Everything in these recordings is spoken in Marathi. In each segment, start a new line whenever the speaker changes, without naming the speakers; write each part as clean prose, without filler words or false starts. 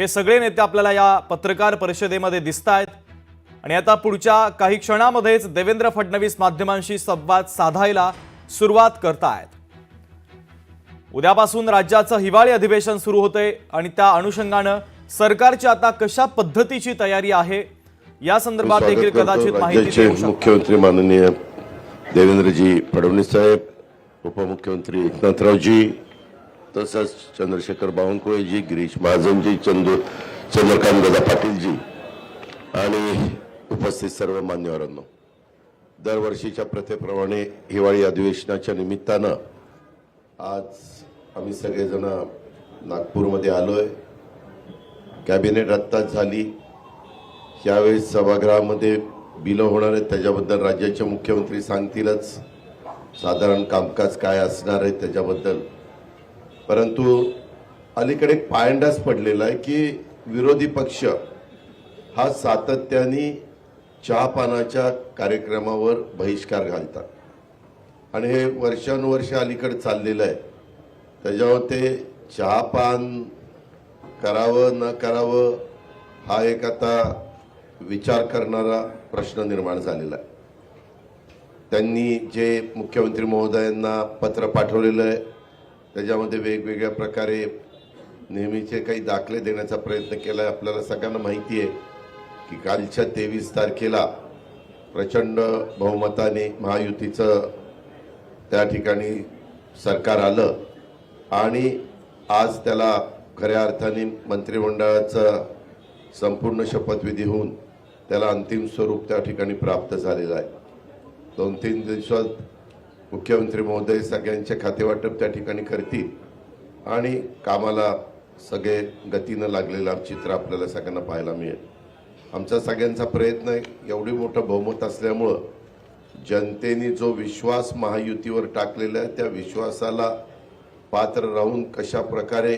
हे सगळे नेते आपल्याला या पत्रकार परिषदेमध्ये दिसतायत आणि आता पुढच्या काही क्षणामध्येच देवेंद्र फडणवीस माध्यमांशी संवाद साधायला सुरुवात करतायत। उद्यापासून राज्याचं हिवाळी अधिवेशन सुरू होते आणि त्या अनुषंगाने सरकारची आता कशा पद्धतीची तयारी आहे या संदर्भात देखील कदाचित माहिती देऊ शकतात।
मुख्यमंत्री माननीय देवेंद्रजी फडणवीस साहेब, उपमुख्यमंत्री एकनाथरावजी, तसंच चंद्रशेखर बावनकुळेजी, गिरीश महाजनजी, चंद्रकांत दादा पाटीलजी आणि उपस्थित सर्व मान्यवरांनो, दरवर्षीच्या प्रथेप्रमाणे हिवाळी अधिवेशनाच्या निमित्तानं आज आम्ही सगळेजण नागपूरमध्ये आलोय। कॅबिनेट आत्ताच झाली। यावेळेस सभागृहामध्ये बिलं होणार आहेत, त्याच्याबद्दल राज्याचे मुख्यमंत्री सांगतीलच साधारण कामकाज काय असणार आहे त्याच्याबद्दल। परंतु अलीकडे पायंडाच पडलेला आहे की विरोधी पक्ष हा सातत्याने चहापानाच्या कार्यक्रमावर बहिष्कार घालतात आणि हे वर्षानुवर्ष अलीकडे चाललेलं आहे। त्याच्यावर ते चहापान करावं न करावं हा एक आता विचार करणारा प्रश्न निर्माण झालेला आहे। त्यांनी जे मुख्यमंत्री महोदयांना पत्र पाठवलेलं आहे त्याच्यामध्ये वेगवेगळ्या प्रकारे नेहमीचे काही दाखले देण्याचा प्रयत्न केला आहे। आपल्याला सगळ्यांना माहिती आहे की कालच्या 23 तारखेला प्रचंड बहुमताने महायुतीचं त्या ठिकाणी सरकार आलं आणि आज त्याला खऱ्या अर्थाने मंत्रिमंडळाचं संपूर्ण शपथविधी होऊन त्याला अंतिम स्वरूप त्या ठिकाणी प्राप्त झालेलं आहे। 2-3 दिवसात मुख्यमंत्री महोदय सगळ्यांचे खातेवाटप त्या ठिकाणी करतील आणि कामाला सगळे गतीनं लागलेलं चित्र आपल्याला सगळ्यांना पाहायला मिळेल। आमचा सगळ्यांचा प्रयत्न आहे, एवढी मोठं बहुमत असल्यामुळं जनतेने जो विश्वास महायुतीवर टाकलेला आहे त्या विश्वासाला पात्र राहून कशा प्रकारे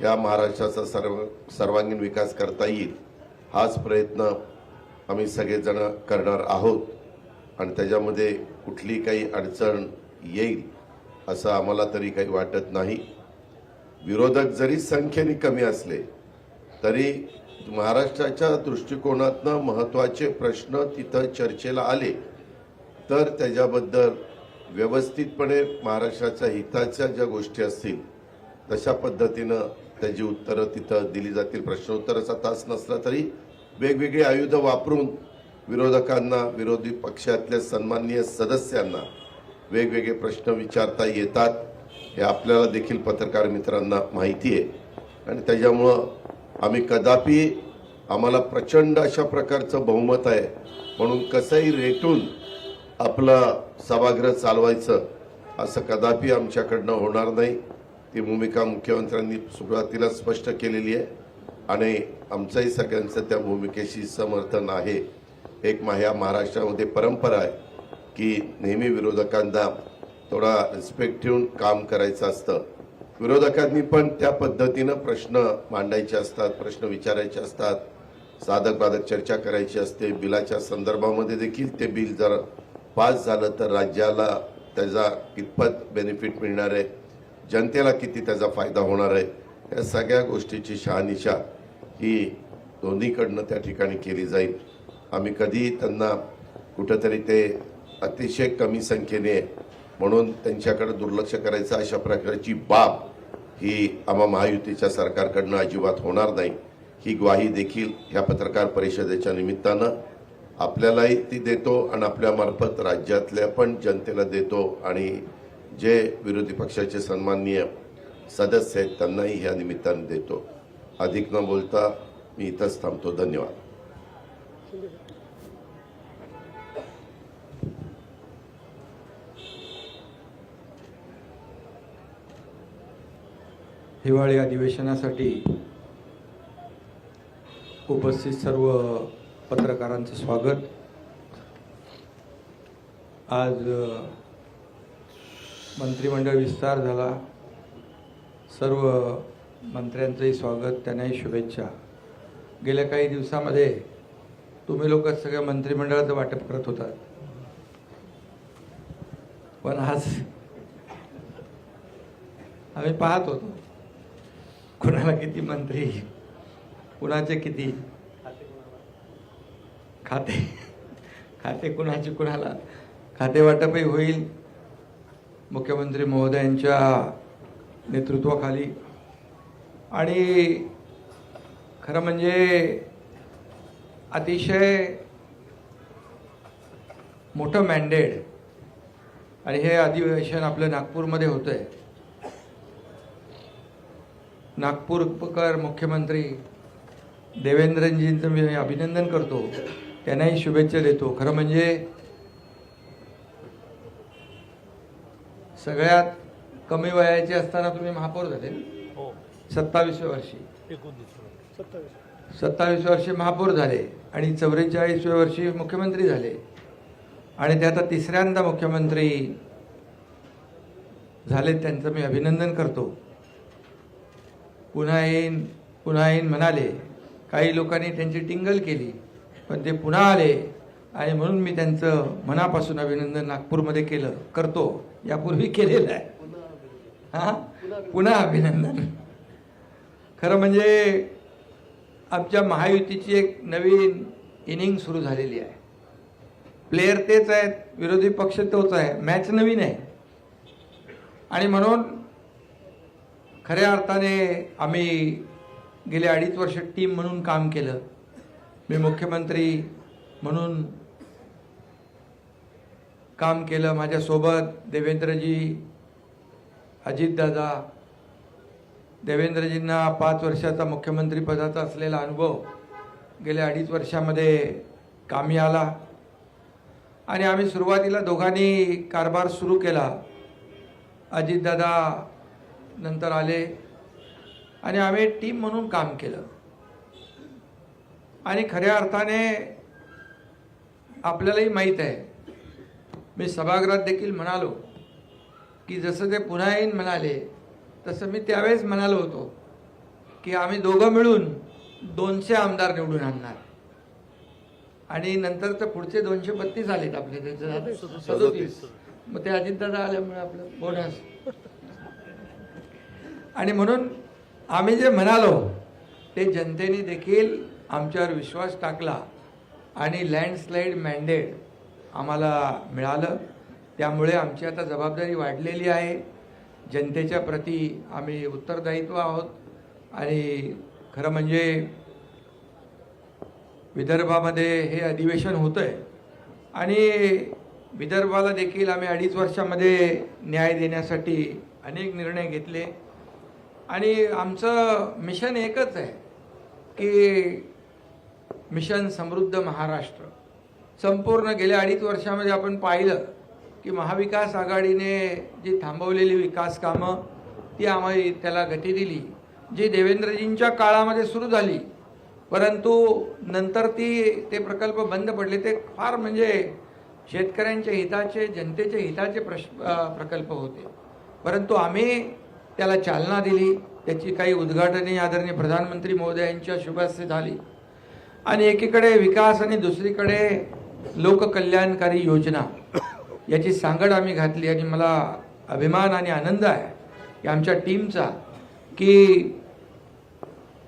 या महाराष्ट्राचा सर्वांगीण विकास करता येईल हाच प्रयत्न आम्ही सगळेजण करणार आहोत आणि त्याच्यामध्ये कुठली काही अडचण येईल असं आम्हाला तरी काही वाटत नाही। विरोधक जरी संख्येने कमी असले तरी महाराष्ट्राच्या दृष्टिकोनातनं महत्त्वाचे प्रश्न तिथं चर्चेला आले तर त्याच्याबद्दल व्यवस्थितपणे महाराष्ट्राच्या हिताच्या ज्या गोष्टी असतील तशा पद्धतीनं त्याची उत्तरं तिथं दिली जातील। प्रश्नोत्तराचा तास नसला तरी वेगवेगळी आयुध वापरून विरोधकांना, विरोधी पक्षातल्या सन्माननीय सदस्यांना वेगवेगळे प्रश्न विचारता येतात हे आपल्याला देखील पत्रकार मित्रांना माहिती आहे आणि त्याच्यामुळं आम्ही कदापि आम्हाला प्रचंड अशा प्रकारचं बहुमत आहे म्हणून कसंही रेटून आपलं सभागृह चालवायचं असं कदापि आमच्याकडनं होणार नाही। ती भूमिका मुख्यमंत्र्यांनी सुरुवातीला स्पष्ट केलेली आहे आणि आमचंही सगळ्यांचं त्या भूमिकेशी समर्थन आहे। एक ह्या महाराष्ट्रामध्ये परंपरा आहे की नेहमी विरोधकांना थोडा रिस्पेक्ट ठेवून काम करायचं असतं। विरोधकांनी पण त्या पद्धतीनं प्रश्न मांडायचे असतात, प्रश्न विचारायचे असतात, साधक बाधक चर्चा करायची असते। बिलाच्या संदर्भामध्ये देखील ते बिल जर पास झालं तर राज्याला त्याचा कितपत बेनिफिट मिळणार आहे, जनतेला किती त्याचा फायदा होणार आहे, या सगळ्या गोष्टीची शहानिशा ही दोन्हीकडनं त्या ठिकाणी केली जाईल। आम्ही कधी त्यांना कुठंतरी ते अतिशय कमी संख्येने म्हणून त्यांच्याकडे दुर्लक्ष करायचं अशा प्रकारची बाब ही आम्हा महायुतीच्या सरकारकडनं अजिबात होणार नाही। ही ग्वाही देखील ह्या पत्रकार परिषदेच्या निमित्तानं आपल्यालाही ती देतो आणि आपल्यामार्फत राज्यातल्या पण जनतेला देतो आणि जे विरोधी पक्षाचे सन्माननीय सदस्य आहेत त्यांनाही ह्या निमित्ताने देतो। अधिक न बोलता मी इथंच थांबतो। धन्यवाद।
हिवाळी अधिवेशनासाठी उपस्थित सर्व पत्रकारांचं स्वागत। आज मंत्रिमंडळ विस्तार झाला, सर्व मंत्र्यांचंही स्वागत, त्यांनाही शुभेच्छा। गेल्या काही दिवसामध्ये तुम्ही लोक सगळ्या मंत्रिमंडळाचं वाटप करत होतात, पण आज आम्ही पाहत होतो कोणाला किती मंत्री कुणाचे किती खाते खाते कुणाचे कुणाला खाते वाटपही होईल मुख्यमंत्री महोदयांच्या नेतृत्वाखाली. आणि खरं म्हणजे अतिशय मोठं मॅन्डेट आणि हे अधिवेशन आपलं नागपूरमध्ये होतं आहे. नागपूरकर मुख्यमंत्री देवेंद्रजींचं मी अभिनंदन करतो, त्यांनाही शुभेच्छा देतो. खरं म्हणजे सगळ्यात कमी वयाचे असताना तुम्ही महापौर झाले, 27व्या वर्षी 27 वर्षी महापौर झाले आणि 44व्या वर्षी मुख्यमंत्री झाले आणि ते आता तिसऱ्यांदा मुख्यमंत्री झाले. त्यांचं मी अभिनंदन करतो. पुन्हा येईन पुन्हा येईन म्हणाले, काही लोकांनी त्यांची टिंगल केली पण ते पुन्हा आले आणि म्हणून मी त्यांचं मनापासून अभिनंदन नागपूरमध्ये करतो, यापूर्वी केलेलं आहे. पुन्हा अभिनंदन. खरं म्हणजे आमच्या महायुतीची एक नवीन इनिंग सुरू झालेली आहे. प्लेयर तेच आहेत, विरोधी पक्ष तोच आहे, मॅच नवीन आहे. आणि म्हणून खऱ्या अर्थाने आम्ही गेले 2.5 वर्ष टीम म्हणून काम केलं. मी मुख्यमंत्री म्हणून काम केलं. माझ्यासोबत देवेंद्रजी, अजितदादा, देवेंद्रजींना 5 वर्षाचा मुख्यमंत्रीपदाचा असलेला अनुभव गेल्या 2.5 वर्षामध्ये कामी आला. आणि आम्ही सुरुवातीला दोघांनी कारभार सुरू केला. अजितदादा नंतर आले आणि आम्ही टीम म्हणून काम केलं. आणि खऱ्या अर्थाने आपल्यालाही माहीत आहे, मी सभागृहात देखील म्हणालो की जसं ते पुन्हा येईन म्हणाले तसं मी त्यावेळेस म्हणालो होतो की आम्ही दोघं मिळून 200 आमदार निवडून आणणार. आणि नंतर तर पुढचे 232 आलेत आपले, त्याचे 37. मग ते अजितदादा आल्यामुळे आपलं बोनस. आणि म्हणून आम्ही जे म्हणालो ते जनतेने देखील आमच्यावर विश्वास टाकला आणि लँडस्लाईड मॅन्डेट आम्हाला मिळालं. त्यामुळे आमची आता जबाबदारी वाढलेली आहे. जनतेच्या प्रती आम्ही उत्तरदायित्व आहोत. आणि खरं म्हणजे विदर्भामध्ये हे अधिवेशन होतं आहे आणि विदर्भाला देखील आम्ही 2.5 वर्षामध्ये न्याय देण्यासाठी अनेक निर्णय घेतले. आणि आमचं मिशन एकच आहे की मिशन समृद्ध महाराष्ट्र. संपूर्ण गेल्या 2.5 वर्षामध्ये आपण पाहिलं की महाविकास आघाडीने जी थांबवलेली विकास कामं ती आम्ही त्याला गती दिली, जी देवेंद्रजींच्या काळामध्ये सुरू झाली परंतु नंतर ते प्रकल्प बंद पडले. ते फार म्हणजे शेतकऱ्यांच्या हिताचे, जनतेच्या हिताचे प्रकल्प होते, परंतु आम्ही त्याला चालना दिली. त्याची काही उद्घाटने आदरणीय प्रधानमंत्री महोदयांच्या शुभ हस्ते झाली. आणि एकीकडे विकास आणि दुसरीकडे लोककल्याणकारी योजना याची सांगड आम्ही घातली. आणि मला अभिमान आणि आनंद आहे की आमच्या टीमचा की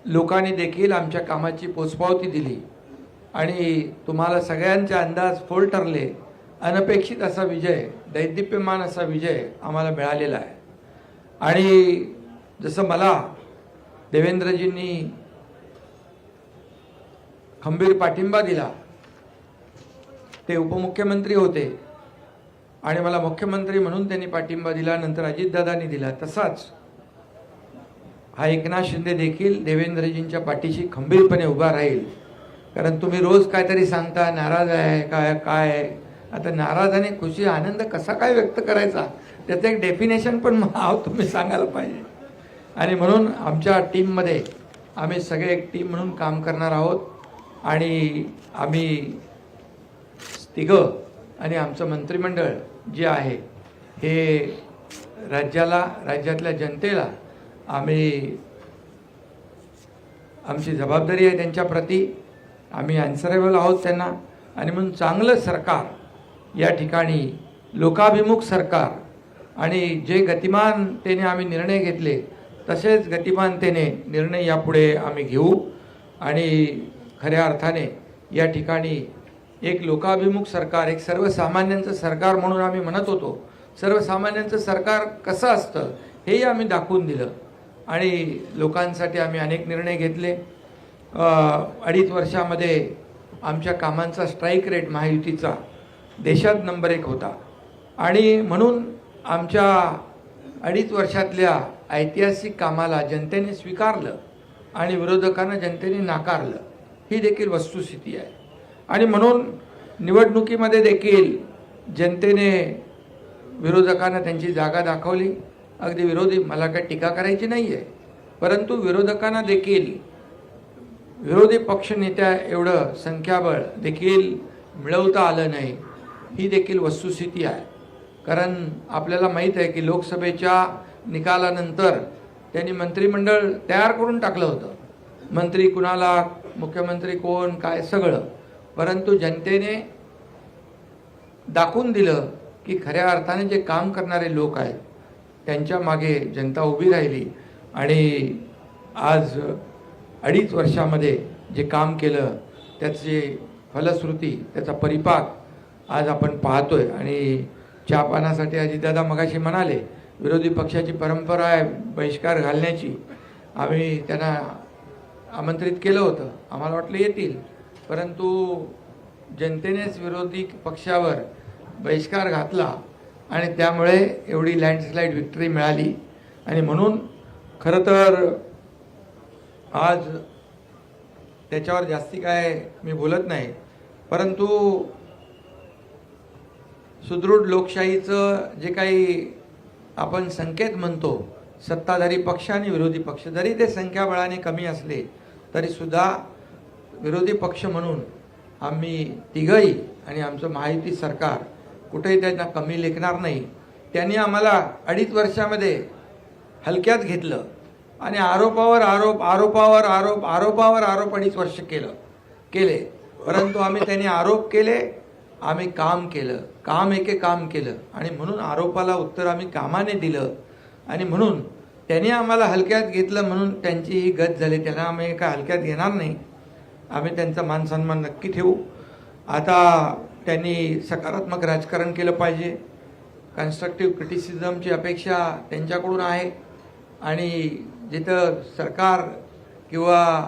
लोकांनी देखील आमच्या कामाची पोचपावती दिली आणि तुम्हाला सगळ्यांचे अंदाज फोल ठरले. अनपेक्षित असा विजय, दैदिप्यमान असा विजय आम्हाला मिळालेला आहे. आणि जसं मला देवेंद्रजींनी खंबीर पाठिंबा दिला, ते उपमुख्यमंत्री होते आणि मला मुख्यमंत्री म्हणून त्यांनी पाठिंबा दिला, नंतर अजितदादांनी दिला, तसाच हा एकनाथ शिंदे देखील देवेंद्रजींच्या पाठीशी खंबीरपणे उभा राहील. कारण तुम्ही रोज काहीतरी सांगता, नाराज आहे काय आहे. आता नाराज आणि खुशी, आनंद कसा काय व्यक्त करायचा त्याचं एक डेफिनेशन पण तुम्ही सांगायला पाहिजे. आणि म्हणून आमच्या टीममध्ये आम्ही सगळे एक टीम म्हणून काम करणार आहोत. आणि आम्ही तिघं आणि आमचं मंत्रिमंडळ जे आहे हे राज्यातल्या जनतेला आम्ही, आमची जबाबदारी आहे त्यांच्याप्रती, आम्ही अनसरेबल आहोत त्यांना. आणि म्हणून चांगलं सरकार या ठिकाणी, लोकाभिमुख सरकार, आणि जे गतिमानतेने आम्ही निर्णय घेतले तसेच गतिमानतेने निर्णय यापुढे आम्ही घेऊ. आणि खऱ्या अर्थाने या ठिकाणी एक लोकाभिमुख सरकार, एक सर्वसामान्यांचं सरकार म्हणून आम्ही म्हणत होतो. सर्वसामान्यांचं सरकार कसं असतं हेही आम्ही दाखवून दिलं आणि लोकांसाठी आम्ही अनेक निर्णय घेतले. 2.5 वर्षामध्ये आमच्या कामांचा स्ट्राईक रेट महायुतीचा देशात नंबर 1 होता आणि म्हणून आमच्या 2.5 वर्षातल्या ऐतिहासिक कामाला जनतेने स्वीकारलं आणि विरोधकांना जनतेने नाकारलं. ही देखील वस्तुस्थिती आहे आणि म्हणून निवडणुकीमध्ये देखील जनतेने विरोधकांना त्यांची जागा दाखवली. अगदी विरोधी, मला काही टीका करायची नाही आहे, परंतु विरोधकांना देखील विरोधी पक्षनेत्या एवढं संख्याबळ देखील मिळवता आलं नाही. ही देखील वस्तुस्थिती आहे. कारण आपल्याला माहीत आहे की लोकसभेच्या निकालानंतर त्यांनी मंत्रिमंडळ तयार करून टाकलं होतं. मंत्री कुणाला, मुख्यमंत्री कोण, काय सगळं. परंतु जनतेने दाखवून दिलं की खऱ्या अर्थाने जे काम करणारे लोक आहेत त्यांच्या मागे जनता उभी राहिली आणि आज 2.5 वर्षामध्ये जे काम केलं त्याची फलश्रुती, त्याचा परिपाक आज आपण पाहतोय. आणि चहापानासाठी अजितदादा मगाशी म्हणाले विरोधी पक्षाची परंपरा आहे बहिष्कार घालण्याची. आम्ही त्यांना आमंत्रित केलं होतं, आम्हाला वाटलं येतील, परंतु जनतेनेच विरोधी पक्षावर बहिष्कार घातला आणि त्यामुळे एवढी लँडस्लाईड विक्ट्री मिळाली. आणि म्हणून खरं तर आज त्याच्यावर जास्ती काय मी बोलत नाही, परंतु सुदृढ लोकशाहीचं जे काही आपण संकेत म्हणतो, सत्ताधारी पक्ष आणि विरोधी पक्ष जरी ते संख्याबळाने कमी असले तरीसुद्धा विरोधी पक्ष म्हणून आम्ही तिघही आणि आमचं महायुती सरकार कुठेही त्यांना कमी लेखणार नाही. त्यांनी आम्हाला 2.5 वर्षामध्ये हलक्यात घेतलं आणि आरोपावर आरोप, आरोपावर आरोप, आरोपावर आरोप 2.5 वर्ष केले. परंतु आम्ही त्यांनी आरोप केले, आम्ही काम केलं, काम एके काम केलं आणि म्हणून आरोपाला उत्तर आम्ही कामाने दिलं. आणि म्हणून त्यांनी आम्हाला हलक्यात घेतलं म्हणून त्यांची ही गत झाली. त्यांना आम्ही काय हलक्यात घेणार नाही. आम्ही त्यांचा मान सन्मान नक्की ठेवू. आता त्यांनी सकारात्मक राजकारण केलं पाहिजे. कन्स्ट्रक्टिव्ह क्रिटिसिझमची अपेक्षा त्यांच्याकडून आहे आणि जिथं सरकार किंवा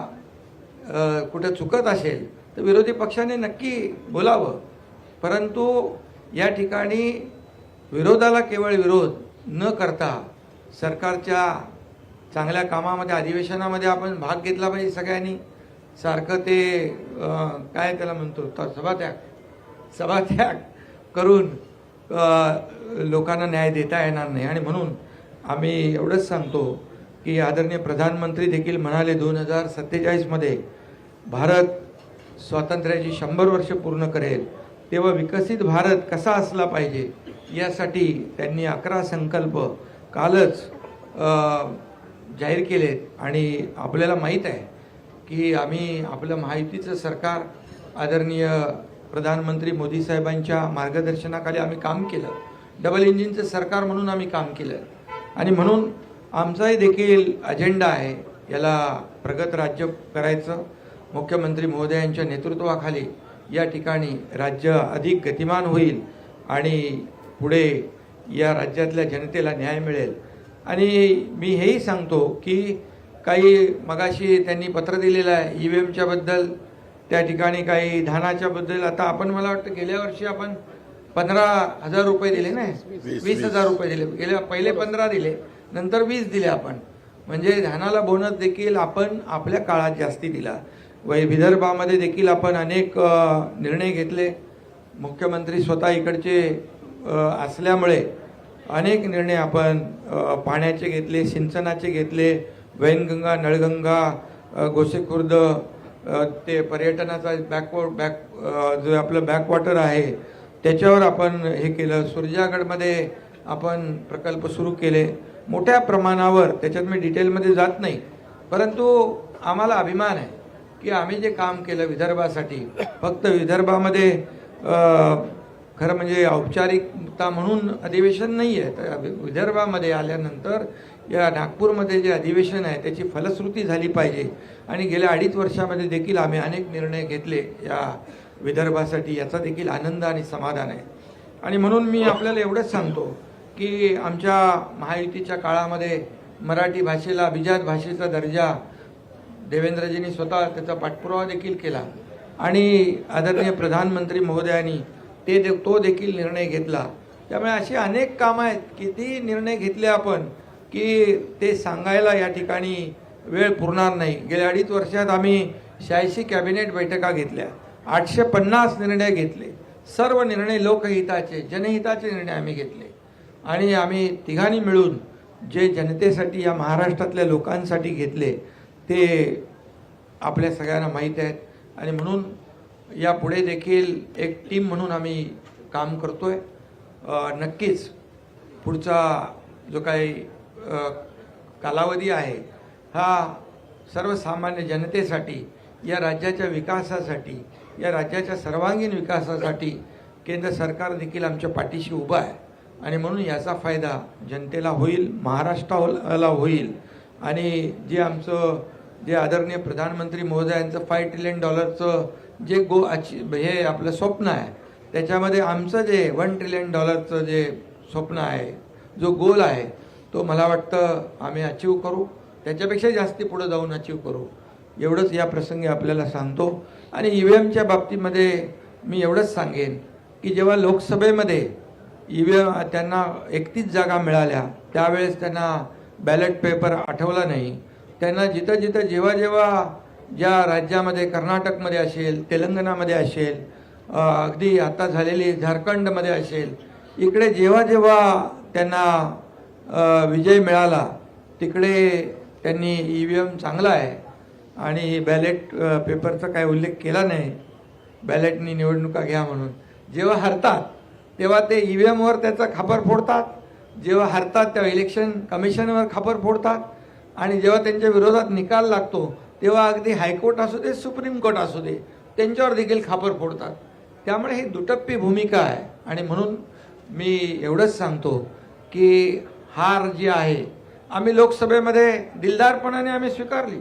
कुठं चुकत असेल तर विरोधी पक्षाने नक्की बोलावं. परंतु या ठिकाणी विरोधाला केवळ विरोध न करता सरकारच्या चांगल्या कामामध्ये, अधिवेशनामध्ये आपण भाग घेतला पाहिजे सगळ्यांनी. सारखं ते काय त्याला म्हणतो सभात्याग करून लोकांना न्याय देता येणार नाही. आणि म्हणून आम्ही एवढंच सांगतो की आदरणीय प्रधानमंत्री देखील म्हणाले 2047मध्ये भारत स्वातंत्र्याची 100 वर्ष पूर्ण करेल, तेव्हा विकसित भारत कसा असला पाहिजे यासाठी त्यांनी 11 संकल्प कालच जाहीर केलेत. आणि आपल्याला माहीत आहे की आम्ही आपलं महायुतीचं सरकार आदरणीय प्रधानमंत्री मोदी साहेबांच्या मार्गदर्शनाखाली आम्ही काम केलं. डबल इंजिनचं सरकार म्हणून आम्ही काम केलं आणि म्हणून आमचाही देखील अजेंडा आहे याला प्रगत राज्य करायचं. मुख्यमंत्री महोदयांच्या नेतृत्वाखाली या ठिकाणी राज्य अधिक गतिमान होईल आणि पुढे या राज्यातल्या जनतेला न्याय मिळेल. आणि मी हेही सांगतो की काही मगाशी त्यांनी पत्र दिलेलं आहे EVMच्या बद्दल, त्या ठिकाणी काही धानाच्या बद्दल. आता आपण मला वाटतं गेल्या वर्षी आपण 15,000 रुपये दिले नाही, 20,000 रुपये दिले. पहिले 15 दिले, नंतर 20 दिले आपण. म्हणजे धानाला बोनस देखील आपण आपल्या काळात जास्ती दिला. विदर्भामध्ये देखील आपण अनेक निर्णय घेतले. मुख्यमंत्री स्वतः इकडचे असल्यामुळे अनेक निर्णय आपण पाण्याचे घेतले, सिंचनाचे घेतले, वैनगंगा, नळगंगा, गोसेखुर्द, ते पर्यटनाचा जो आपलं बॅकवॉटर आहे त्याच्यावर आपण हे केलं. सुरजागडमध्ये आपण प्रकल्प सुरू केले मोठ्या प्रमाणावर. त्याच्यात मी डिटेलमध्ये जात नाही, परंतु आम्हाला अभिमान आहे की आम्ही जे काम केलं विदर्भासाठी, फक्त विदर्भामध्ये खरं म्हणजे औपचारिकता म्हणून अधिवेशन नाही आहे, तर विदर्भामध्ये आल्यानंतर या नागपूरमध्ये जे अधिवेशन आहे त्याची फलश्रुती झाली पाहिजे आणि गेल्या 2.5 वर्षामध्ये देखील आम्ही अनेक निर्णय घेतले या विदर्भासाठी, याचा देखील आनंद आणि समाधान आहे. आणि म्हणून मी आपल्याला एवढंच सांगतो की आमच्या महायुतीच्या काळामध्ये मराठी भाषेला अभिजात भाषेचा दर्जा देवेंद्रजींनी स्वतः त्याचा पाठपुरावा देखील केला आणि आदरणीय प्रधानमंत्री महोदयांनी तो देखील निर्णय घेतला. त्यामुळे अशी अनेक कामं आहेत, किती निर्णय घेतले आपण की ते सांगायला या ठिकाणी वेळ पुरणार नाही. गेल्या 2.5 वर्षात आम्ही 86 कॅबिनेट बैठका घेतल्या, 850 निर्णय घेतले. सर्व निर्णय लोकहिताचे, जनहिताचे निर्णय आम्ही घेतले आणि आम्ही तिघांनी मिळून जे जनतेसाठी, या महाराष्ट्रातल्या लोकांसाठी घेतले ते आपल्या सगळ्यांना माहीत आहेत. आणि म्हणून यापुढे देखील एक टीम म्हणून आम्ही काम करतोय. नक्कीच पुढचा जो काही कालावधी आहे हा सर्वसामान्य जनतेसाठी, या राज्याच्या विकासासाठी, या राज्याच्या सर्वांगीण विकासासाठी केंद्र सरकार देखील आमच्या पाठीशी उभं आहे. आणि म्हणून याचा फायदा जनतेला होईल, महाराष्ट्राला होईल. आणि जे आदरणीय प्रधानमंत्री महोदयांचं $5 ट्रिलियन जे हे आपलं स्वप्न आहे, त्याच्यामध्ये आमचं जे $1 ट्रिलियन जे स्वप्न आहे, जो गोल आहे, तो मला वाटतं आम्ही अचीव करू, त्याच्यापेक्षा जास्ती पुढे जाऊन अचीव करू. एवढंच या प्रसंगी आपल्याला सांगतो. आणि EVMच्या बाबतीमध्ये मी एवढंच सांगेन की जेव्हा लोकसभेमध्ये EVM त्यांना 31 जागा मिळाल्या, त्यावेळेस त्यांना बॅलेट पेपर आठवला नाही. त्यांना जिथं जेव्हा ज्या राज्यामध्ये, कर्नाटकमध्ये असेल, तेलंगणामध्ये असेल, अगदी आता झालेली झारखंडमध्ये असेल, इकडे जेव्हा त्यांना विजय मिळाला तिकडे त्यांनी EVM चांगला आहे आणि बॅलेट पेपरचा काय उल्लेख केला नाही, बॅलेटनी निवडणुका घ्या म्हणून. जेव्हा हरतात तेव्हा ते EVMवर त्याचा खापर फोडतात, जेव्हा हरतात तेव्हा इलेक्शन कमिशनवर खापर फोडतात आणि जेव्हा त्यांच्या विरोधात निकाल लागतो तेव्हा अगदी हायकोर्ट असू दे, सुप्रीम कोर्ट असू दे, त्यांच्यावर देखील खापर फोडतात. त्यामुळे ही दुटप्पी भूमिका आहे. आणि म्हणून मी एवढंच सांगतो की हार जी आहे आम्ही लोकसभेमध्ये दिलदारपणाने आम्ही स्वीकारली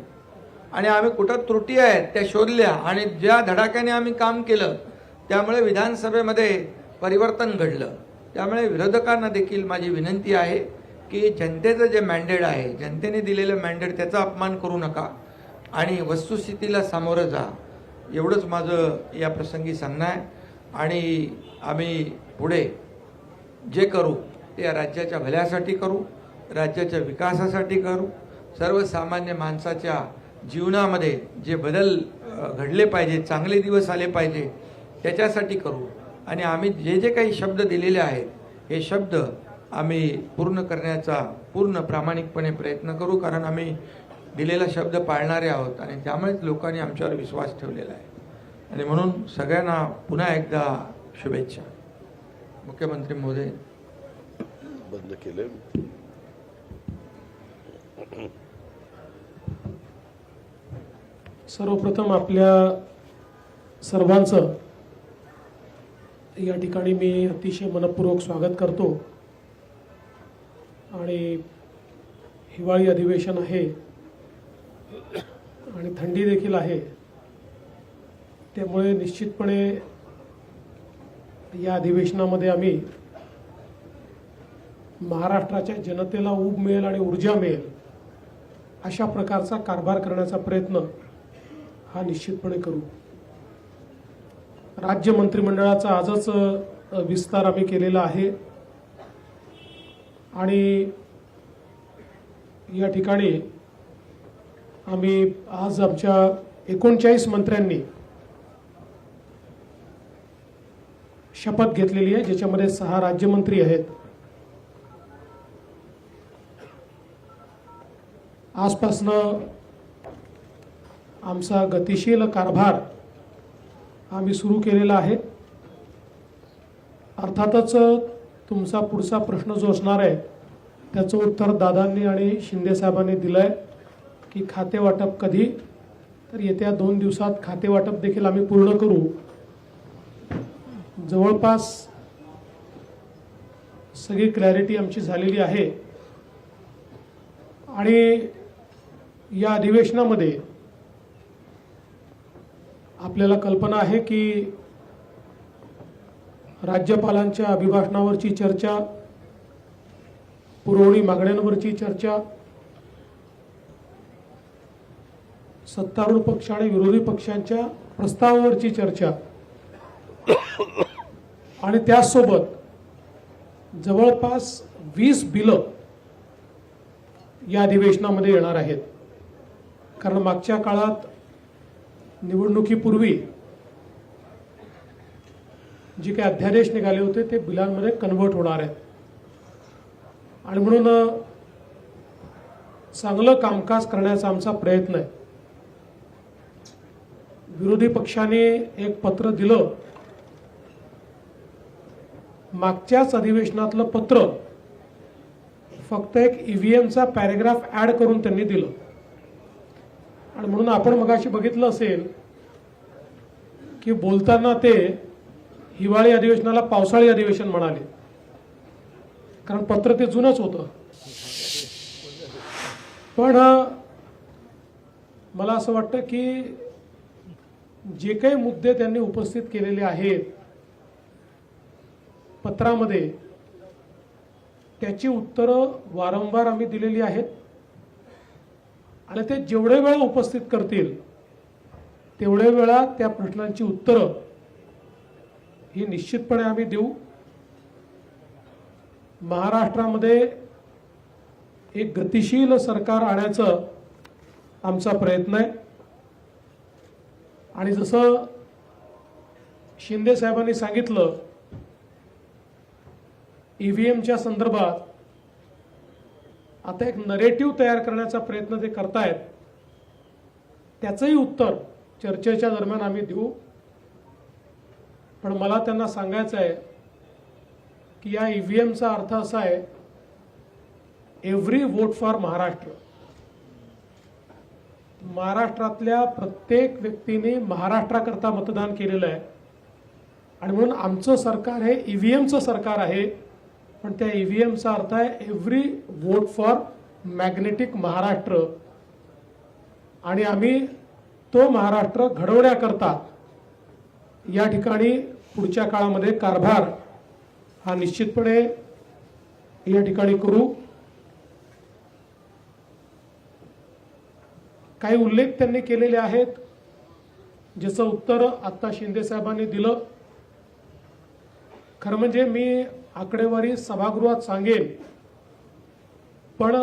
आणि आम्ही कुठं त्रुटी आहेत त्या शोधल्या आणि ज्या धडाक्याने आम्ही काम केलं त्यामुळे विधानसभेमध्ये परिवर्तन घडलं. त्यामुळे विरोधकांना देखील माझी विनंती आहे की जनतेचं जे मॅन्डेट आहे, जनतेने दिलेलं मॅन्डेट, त्याचा अपमान करू नका आणि वस्तुस्थितीला सामोरं जा. एवढंच माझं या प्रसंगी सांगणं आहे. आणि आम्ही पुढे जे करू ते या राज्याच्या भल्यासाठी करू, राज्याच्या विकासासाठी करू, सर्वसामान्य माणसाच्या जीवनामध्ये जे बदल घडले पाहिजे, चांगले दिवस आले पाहिजे, त्याच्यासाठी करू. आणि आम्ही जे काही शब्द दिलेले आहेत हे शब्द आम्ही पूर्ण करण्याचा पूर्ण प्रामाणिकपणे प्रयत्न करू, कारण आम्ही दिलेला शब्द पाळणारे आहोत आणि त्यामुळेच लोकांनी आमच्यावर विश्वास ठेवलेला आहे. आणि म्हणून सगळ्यांना पुन्हा एकदा शुभेच्छा. मुख्यमंत्री महोदय.
बंद केले.
सर्वप्रथम आपल्या सर्वांचं या ठिकाणी मी अतिशय मनपूर्वक स्वागत करतो. आणि हिवाळी अधिवेशन आहे आणि थंडी देखील आहे, त्यामुळे निश्चितपणे या अधिवेशनामध्ये आम्ही महाराष्ट्राच्या जनतेला ऊब मिळेल आणि ऊर्जा मिळेल अशा प्रकारचा कारभार करण्याचा प्रयत्न हा निश्चितपणे करू. राज्य मंत्रिमंडळाचा आजच विस्तार आम्ही केलेला आहे आणि या ठिकाणी आम्ही आज आमच्या 39 मंत्र्यांनी शपथ घेतलेली आहे, ज्याच्यामध्ये 6 राज्यमंत्री आहेत. आजपासनं आमचा गतिशील कारभार आम्ही सुरू केलेला आहे. अर्थातच तुमचा पुढचा प्रश्न जो असणार आहे त्याचं उत्तर दादांनी आणि शिंदे साहेबांनी दिलं आहे की खाते वाटप कधी, तर येत्या 2 दिवसात खाते वाटप देखील आम्ही पूर्ण करू. जवळपास सगळी क्लॅरिटी आमची झालेली आहे आणि या अधिवेशनामध्ये आपल्याला कल्पना आहे की राज्यपालांच्या अभिभाषणावरची चर्चा, पुरवणी मागण्यांवरची चर्चा, सत्तारूढ पक्ष आणि विरोधी पक्षांच्या प्रस्तावावरची चर्चा आणि त्यासोबत जवळपास 20 बिलं या अधिवेशनामध्ये येणार आहेत. कारण मागच्या काळात निवडणुकीपूर्वी जे काही अध्यादेश निघाले होते ते बिलांमध्ये कन्व्हर्ट होणार आहेत आणि म्हणून चांगलं कामकाज करण्याचा आमचा प्रयत्न आहे. विरोधी पक्षाने एक पत्र दिलं, मागच्याच अधिवेशनातलं पत्र फक्त एक ईव्हीएमचा पॅरेग्राफ ऍड करून त्यांनी दिलं आणि म्हणून आपण मगाशी बघितलं असेल की बोलताना ते हिवाळी अधिवेशनाला पावसाळी अधिवेशन म्हणाले, कारण पत्र ते जुनंच होतं. पण मला असं वाटतं की जे काही मुद्दे त्यांनी उपस्थित केलेले आहेत पत्रामध्ये, त्याची उत्तरं वारंवार आम्ही दिलेली आहेत आणि ते जेवढे वेळा उपस्थित करतील तेवढे वेळा त्या प्रश्नांची उत्तरं ही निश्चितपणे आम्ही देऊ. महाराष्ट्रामध्ये एक गतिशील सरकार आणायचं आमचा प्रयत्न आहे आणि जसं शिंदे साहेबांनी सांगितलं, ईव्हीएमच्या संदर्भात आता एक नरेटिव्ह तयार करण्याचा प्रयत्न ते करतायत. त्याचंही उत्तर चर्चेच्या दरम्यान आम्ही देऊ. पण मला त्यांना सांगायचं आहे की या ईव्हीएमचा अर्थ असा आहे, एव्हरी वोट फॉर महाराष्ट्र. महाराष्ट्रातल्या प्रत्येक व्यक्तीने महाराष्ट्राकरता मतदान केलेलं आहे आणि म्हणून आमचं सरकार हे ईव्हीएमचं सरकार आहे. पण त्या ईव्हीएमचा अर्थ आहे every vote for magnetic Maharashtra आणि आम्ही तो महाराष्ट्र घडवण्याकरता या ठिकाणी पुढच्या काळामध्ये कारभार हा निश्चितपणे या ठिकाणी करू. काही उल्लेख त्यांनी केलेले आहेत ज्याचं उत्तर आत्ता शिंदे साहेबांनी दिलं. खरं म्हणजे मी आकडेवारी सभागृहात सांगेन, पण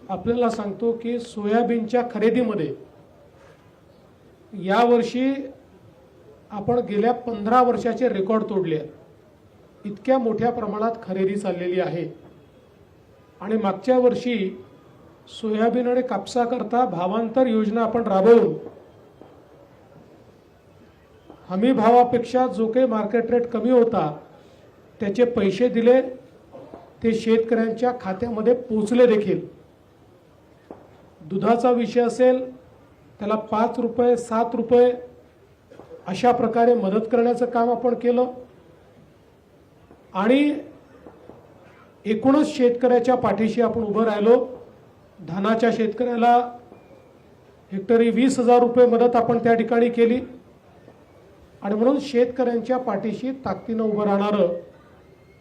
आपल्याला सांगतो की सोयाबीनच्या खरेदीमध्ये यावर्षी आपण गेल्या 15 वर्षाचे रेकॉर्ड तोडले आहेत. इतक्या मोठ्या प्रमाणात खरेदी चाललेली आहे आणि मागच्या वर्षी सोयाबीन आणि कापसाकरता भावांतर योजना आपण राबवून हमी भावापेक्षा जो काही मार्केट रेट कमी होता त्याचे पैसे दिले, ते शेतकऱ्यांच्या खात्यामध्ये पोचले देखील. दुधाचा विषय असेल त्याला 5 रुपये 7 रुपये अशा प्रकारे मदत करण्याचं काम आपण केलं आणि एकूणच शेतकऱ्याच्या पाठीशी आपण उभं राहिलो. धानाच्या शेतकऱ्याला हेक्टरी 20,000 रुपये मदत आपण त्या ठिकाणी केली आणि म्हणून शेतकऱ्यांच्या पाठीशी ताकदीनं उभं राहणारं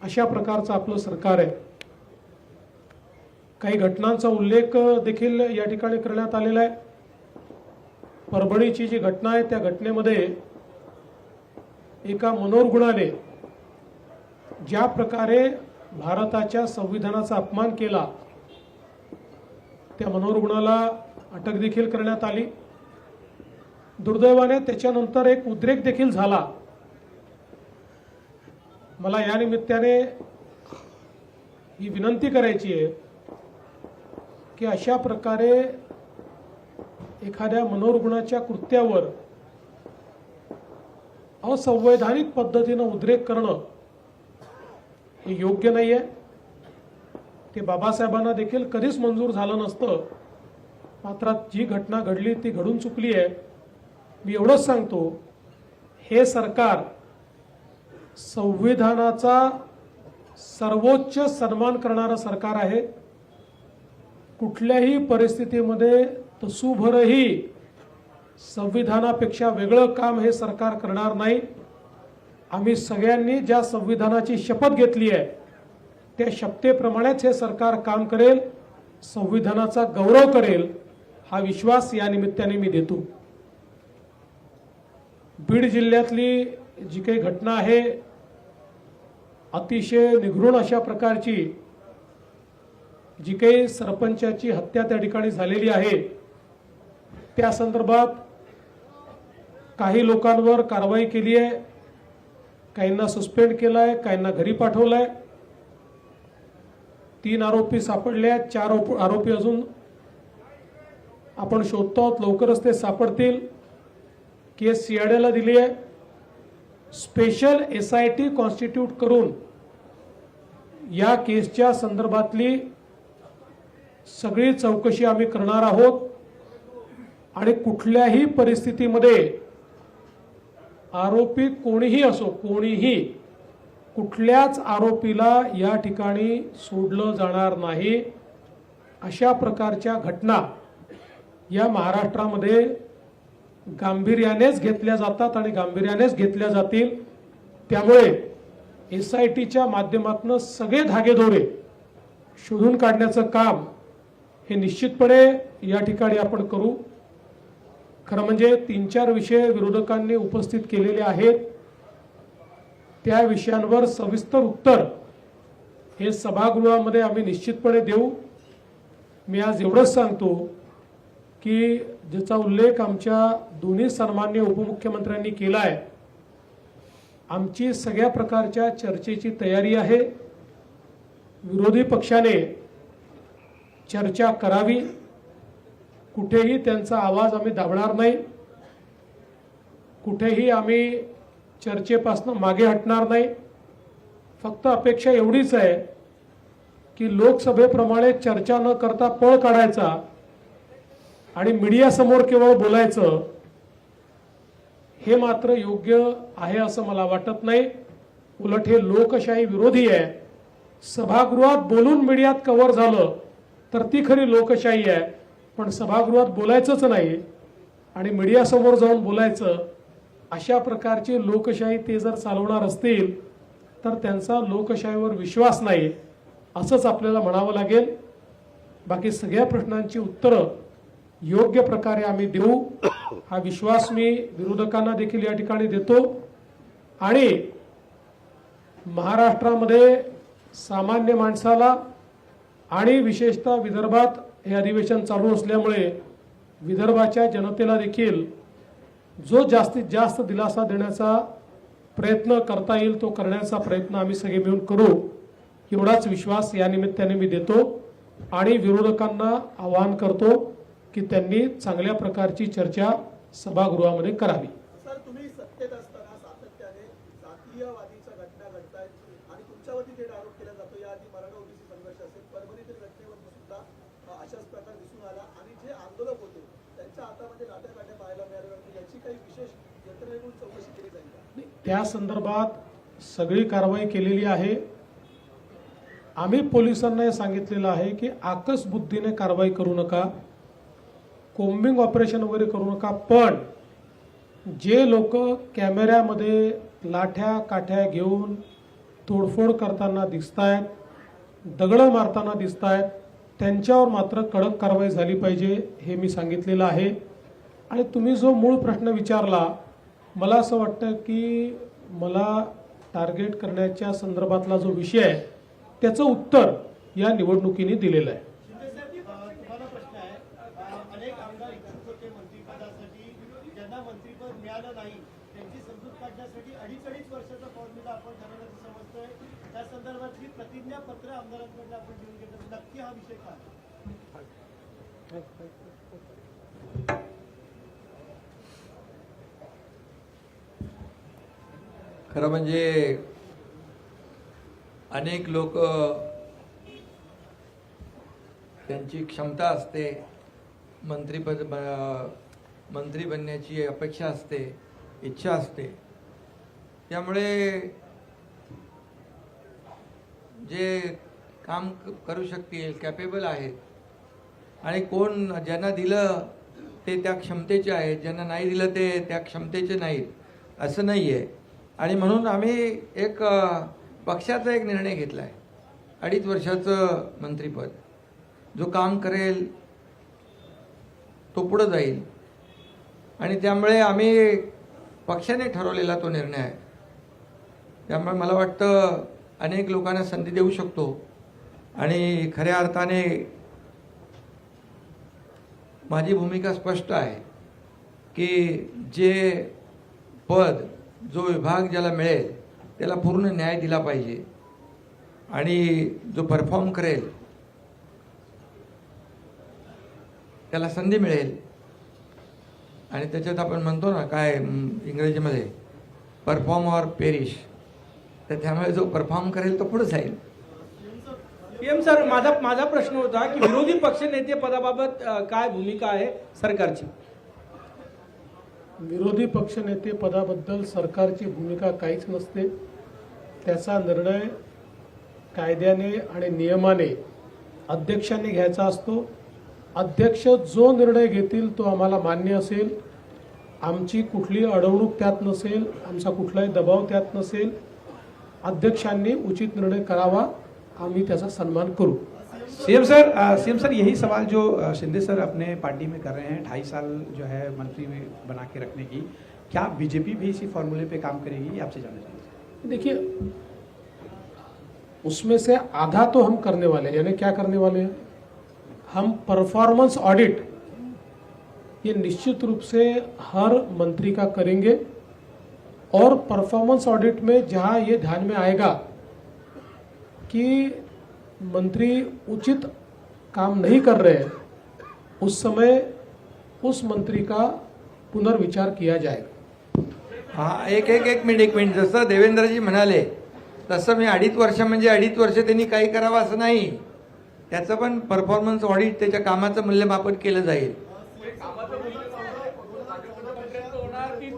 अशा प्रकारचं आपलं सरकार आहे. काही घटनांचा उल्लेख देखील या ठिकाणी करण्यात आलेला आहे. परभणीची जी घटना आहे त्या घटनेमध्ये एका मनोरुग्णाने ज्या प्रकारे भारताच्या संविधानाचा अपमान केला, त्या मनोरुग्णाला अटक देखील करण्यात आली. दुर्दैवाने त्याच्यानंतर एक उद्रेक देखील झाला. मला या निमित्ताने ही विनंती करायची आहे की अशा प्रकारे एखाद्या मनोरुग्णाच्या कृत्यावर असंवैधानिक पद्धतीनं उद्रेक करणं हे योग्य नाही आहे. ते बाबासाहेबांना देखील कधीच मंजूर झालं नसतं. मात्र जी घटना घडली ती घडून चुकली आहे. मी एवढंच सांगतो, हे सरकार संविधानाचा सर्वोच्च सन्मान करणारं सरकार आहे. कुठल्याही परिस्थितीमध्ये तसूभरही संविधानापेक्षा वेगळं काम हे सरकार करणार नाही. आम्ही सगळ्यांनी ज्या संविधानाची शपथ घेतली आहे त्या शपथेप्रमाणेच हे सरकार काम करेल, संविधानाचा गौरव करेल, हा विश्वास या निमित्ताने मी देतो. बीड जिल्ह्यातली जी काही घटना आहे अतिशय निगृढ अशा प्रकारची, जी काही सरपंचाची हत्या त्या ठिकाणी झालेली आहे, त्या संदर्भात काही लोकांवर कारवाई केली आहे, काहींना सस्पेंड केलं आहे, काहींना घरी पाठवलं आहे. 3 आरोपी सापडले आहेत, 4 आरोपी अजून आपण शोधतो आहोत, लवकरच ते सापडतील. केस सीआयडीला दिली आहे. स्पेशल SIT कॉन्स्टिट्यूट करून या केसच्या संदर्भातली सगळी चौकशी आम्ही करणार आहोत आणि कुठल्याही परिस्थितीमध्ये आरोपी कोणीही असो, कोणीही कुठल्याच आरोपीला या ठिकाणी सोडलं जाणार नाही. अशा प्रकारच्या घटना या महाराष्ट्रामध्ये गांभीर्यानेच घेतल्या जातात आणि गांभीर्यानेच घेतल्या जातील. त्यामुळे SITच्या माध्यमातून सगळे धागेदोरे शोधून काढण्याचं काम हे निश्चितपणे या ठिकाणी आपण करू. खरं म्हणजे 3-4 विषय विरोधकांनी उपस्थित केलेले आहेत. त्या विषयांवर सविस्तर उत्तर हे सभागृहामध्ये आम्ही निश्चितपणे देऊ. मी आज एवढंच सांगतो की ज्याचा उल्लेख आमच्या दोन्ही सन्माननीय उपमुख्यमंत्र्यांनी केला आहे, आमची सगळ्या प्रकारच्या चर्चेची तयारी आहे. विरोधी पक्षाने चर्चा करावी, कुठेही त्यांचा आवाज आम्ही दाबणार नाही, कुठेही आम्ही चर्चेपासून मागे हटणार नाही. फक्त अपेक्षा एवढीच आहे की लोकसभेप्रमाणे चर्चा न करता पळ काढायचा आणि मीडियासमोर केवळ बोलायचं, हे मात्र योग्य आहे असं मला वाटत नाही. उलट हे लोकशाही विरोधी आहे. सभागृहात बोलून मीडियात कव्हर झालं तर ती खरी लोकशाही आहे, पण सभागृहात बोलायचंच नाही आणि मीडियासमोर जाऊन बोलायचं, अशा प्रकारची लोकशाही ते जर चालवणार असतील तर त्यांचा लोकशाहीवर विश्वास नाही असंच आपल्याला म्हणावं लागेल. बाकी सगळ्या प्रश्नांची उत्तरं योग्य प्रकारे आम्ही देऊ, हा विश्वास मी विरोधकांना देखील या ठिकाणी देतो. आणि महाराष्ट्रामध्ये सामान्य माणसाला आणि विशेषतः विदर्भात हे अधिवेशन चालू असल्यामुळे विदर्भाच्या जनतेला देखील जो जास्तीत जास्त दिलासा देण्याचा प्रयत्न करता येईल तो करण्याचा प्रयत्न आम्ही सगळे मिळून करू, एवढाच विश्वास या निमित्ताने मी देतो. आणि विरोधकांना आवाहन करतो की त्यांनी चांगल्या प्रकारची चर्चा सभागृहामध्ये करावी.
सर, तुम्ही सत्तेत असताना सातत्याने जातीयवादीच्या घटना घडतायत आणि तुमच्यावरती थेट आरोप केला जातो. याआधी मराठा ओबीसी संघर्ष असेल, परभणीतील घटनेवरती सुद्धा अशाच प्रकार दिसून आला आणि जे आंदोलक होते त्यांच्या हातामध्ये लाट्या पाहायला मिळाल्या. याची काही विशेष यंत्रणेकडून चौकशी केली जाईल का?
त्या संदर्भात सगळी कारवाई केलेली आहे. आम्ही पोलिसांना हे सांगितलेलं आहे की आकस बुद्धीने कारवाई करू नका, कोम्बिंग ऑपरेशन वगैरे करू नका, पण जे लोक कॅमेऱ्यामध्ये लाठ्या काठ्या घेऊन तोडफोड करताना दिसतायत, दगडं मारताना दिसतायत, त्यांच्यावर मात्र कडक कारवाई झाली पाहिजे हे मी सांगितलेलं आहे. आणि तुम्ही जो मूळ प्रश्न विचारला, मला असं वाटतं की मला टार्गेट करण्याच्या संदर्भातला जो विषय आहे त्याचं उत्तर या निवडणुकीने दिलेलं आहे.
तुम्हाला प्रश्न आहे, अनेक आमदार इच्छुक होते मंत्रिपदासाठी, ज्यांना मंत्रिपद मिळालं नाही त्यांची समजूत काढण्यासाठी 2.5 वर्षाचा फॉर्म्युला आपण ठरवण्याचं समजतोय. त्या संदर्भातली प्रतिज्ञापत्र आमदारांकडून आपण घेऊन घेतो, नक्की हा विषय काय?
खरं म्हणजे अनेक लोक त्यांची क्षमता असते, मंत्री बनण्याची अपेक्षा असते, इच्छा असते. त्यामुळे जे काम करू शकतील, कॅपेबल आहेत आणि कोण ज्यांना दिलं ते त्या क्षमतेचे आहेत, ज्यांना नाही दिलं ते त्या क्षमतेचे नाहीत असं नाही आहे. आणि म्हणून आम्ही एक पक्षाचा एक निर्णय घेतला आहे. 2.5 वर्षाचं मंत्रिपद, जो काम करेल तो पुढं जाईल. आणि त्यामुळे आम्ही पक्षाने ठरवलेला तो निर्णय आहे. त्यामुळे मला वाटतं अनेक लोकांना संधी देऊ शकतो. आणि खऱ्या अर्थाने माझी भूमिका स्पष्ट आहे की जे पद, जो विभाग ज्याला मिळेल त्याला पूर्ण न्याय दिला पाहिजे. आणि जो परफॉर्म करेल त्याला संधी मिळेल. आणि त्याच्यात आपण म्हणतो ना काय इंग्रजीमध्ये परफॉर्म ऑर पेरिश, तर त्यामुळे जो परफॉर्म करेल तो पुढे जाईल.
पीएम सर, माझा प्रश्न होता की विरोधी पक्षनेते पदाबाबत काय भूमिका आहे सरकारची?
विरोधी पक्षनेते पदाबद्दल सरकारची भूमिका काहीच नसते. त्याचा निर्णय कायद्याने आणि नियमाने अध्यक्षांनी घ्यायचा असतो. अध्यक्ष जो निर्णय घेतील तो आम्हाला मान्य असेल. आमची कुठली अडवणूक त्यात नसेल, आमचा कुठलाही दबाव त्यात नसेल. अध्यक्षांनी उचित निर्णय करावा, आम्ही त्याचा सन्मान करू.
सीएम सर, यही सवाल जो शिंदे सर अपने पार्टी में कर रहे हैं, 2.5 साल जो है मंत्री में बना के रखने की, क्या बीजेपी भी इसी फॉर्मूले पे काम करेगी, ये आपसे जानना चाहिए?
देखिए, उसमें से आधा तो हम करने वाले हैं. यानी क्या करने वाले हैं? हम परफॉर्मेंस ऑडिट ये निश्चित रूप से हर मंत्री का करेंगे. और परफॉर्मेंस ऑडिट में जहां ये ध्यान में आएगा कि मंत्री उचित काम नहीं कर रहे हैं, उस समय उस मंत्री का पुनर्विचार किया जाएगा.
हां, एक मिनिट. जसं देवेंद्रजी म्हणाले तसं मी 2.5 वर्ष म्हणजे 2.5 वर्ष त्यांनी काही करावं असं नाही. त्याचं पण परफॉर्मन्स ऑडिट, त्याच्या कामाचं मूल्यमापन केलं जाईल.